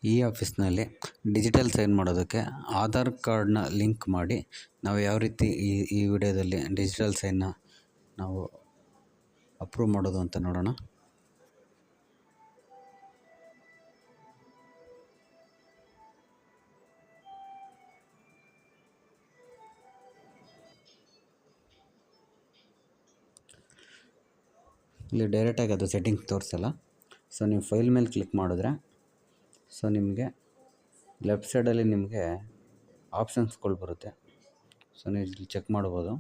ಈ ಆಫೀಸ್ನಲ್ಲಿ digital sign ಮಾಡೋದಕ್ಕೆ ಆಧಾರ್ ಕಾರ್ಡ್ನ ಲಿಂಕ್ ಮಾಡಿ ನಾವು ಯಾವ ರೀತಿ ಈ ವಿಡಿಯೋದಲ್ಲಿ ಡಿಜಿಟಲ್ ಸೈನ್ನ ನಾವು ಅಪ್ರೂವ್ ಮಾಡೋದು ಅಂತ ನೋಡೋಣ. ಇಲ್ಲಿ ಡೈರೆಕ್ಟಾಗಿ ಅದು ಸೆಟ್ಟಿಂಗ್ಸ್ ತೋರಿಸಲ್ಲ. ಸೊ ನೀವು ಫೈಲ್ ಮೇಲೆ ಕ್ಲಿಕ್ ಮಾಡಿದ್ರೆ ಸೊ ನಿಮಗೆ ಲೆಫ್ಟ್ ಸೈಡಲ್ಲಿ ನಿಮಗೆ ಆಪ್ಷನ್ಸ್ಗಳು ಬರುತ್ತೆ. ಸೊ ನೀವು ಇಲ್ಲಿ ಚೆಕ್ ಮಾಡ್ಬೋದು.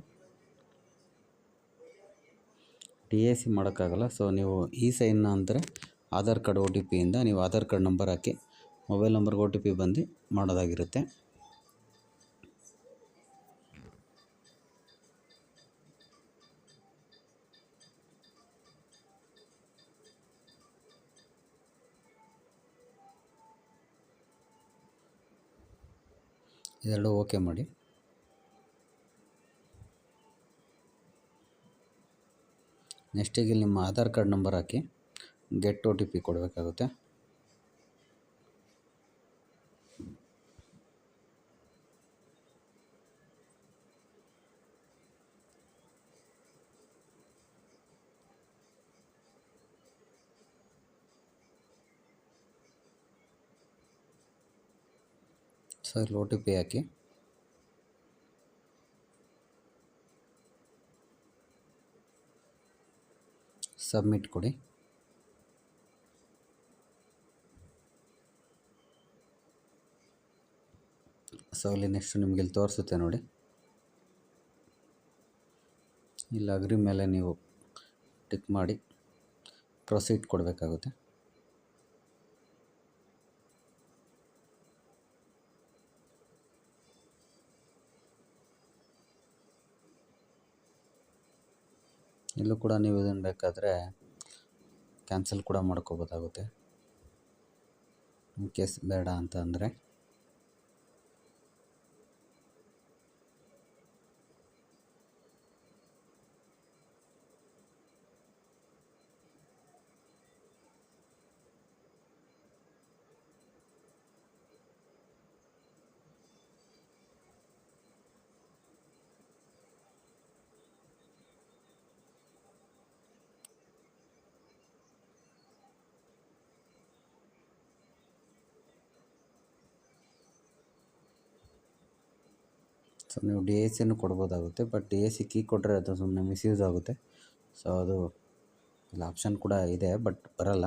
DAC ಮಾಡೋಕ್ಕಾಗಲ್ಲ. ಸೊ ನೀವು ಈ ಸೈನ್ನ ಅಂದರೆ ಆಧಾರ್ ಕಾರ್ಡ್ OTP ಇಂದ ನೀವು ಆಧಾರ್ ಕಾರ್ಡ್ ನಂಬರ್ ಹಾಕಿ ಮೊಬೈಲ್ ನಂಬರ್ಗೆ OTP ಬಂದು ಮಾಡೋದಾಗಿರುತ್ತೆ. ಇದೆರಡು ಓಕೆ ಮಾಡಿ. ನೆಕ್ಸ್ಟಿಗೆ ನಿಮ್ಮ ಆಧಾರ್ ಕಾರ್ಡ್ ನಂಬರ್ ಹಾಕಿ ಗೆಟ್ OTP ಕೊಡಬೇಕಾಗುತ್ತೆ. ಸೊ ಇಲ್ಲಿ OTP ಹಾಕಿ ಸಬ್ಮಿಟ್ ಕೊಡಿ. ಸೊ ಇಲ್ಲಿ ನೆಕ್ಸ್ಟ್ ನಿಮಗೆ ಇಲ್ಲಿ ತೋರಿಸುತ್ತೆ ನೋಡಿ. ಇಲ್ಲಿ ಅಗ್ರಿ ಮೇಲೆ ನೀವು ಟಿಕ್ ಮಾಡಿ ಪ್ರೊಸೀಡ್ ಕೊಡಬೇಕಾಗುತ್ತೆ. ಇಲ್ಲೂ ಕೂಡ ನೀವು ಇದನ್ನು ಬೇಕಾದರೆ ಕ್ಯಾನ್ಸಲ್ ಕೂಡ ಮಾಡ್ಕೋಬೋದಾಗುತ್ತೆ ಇನ್ ಕೇಸ್ ಬೇಡ ಅಂತ ಅಂದರೆ. ಸೊ ನೀವು DACಯನ್ನು ಕೊಡ್ಬೋದಾಗುತ್ತೆ. ಬಟ್ DAC ಕೀ ಕೊಟ್ಟರೆ ಅದು ಸುಮ್ಮನೆ ಮಿಸ್ಯೂಸ್ ಆಗುತ್ತೆ. ಸೊ ಅದು ಇಲ್ಲಿ ಆಪ್ಷನ್ ಕೂಡ ಇದೆ ಬಟ್ ಬರಲ್ಲ.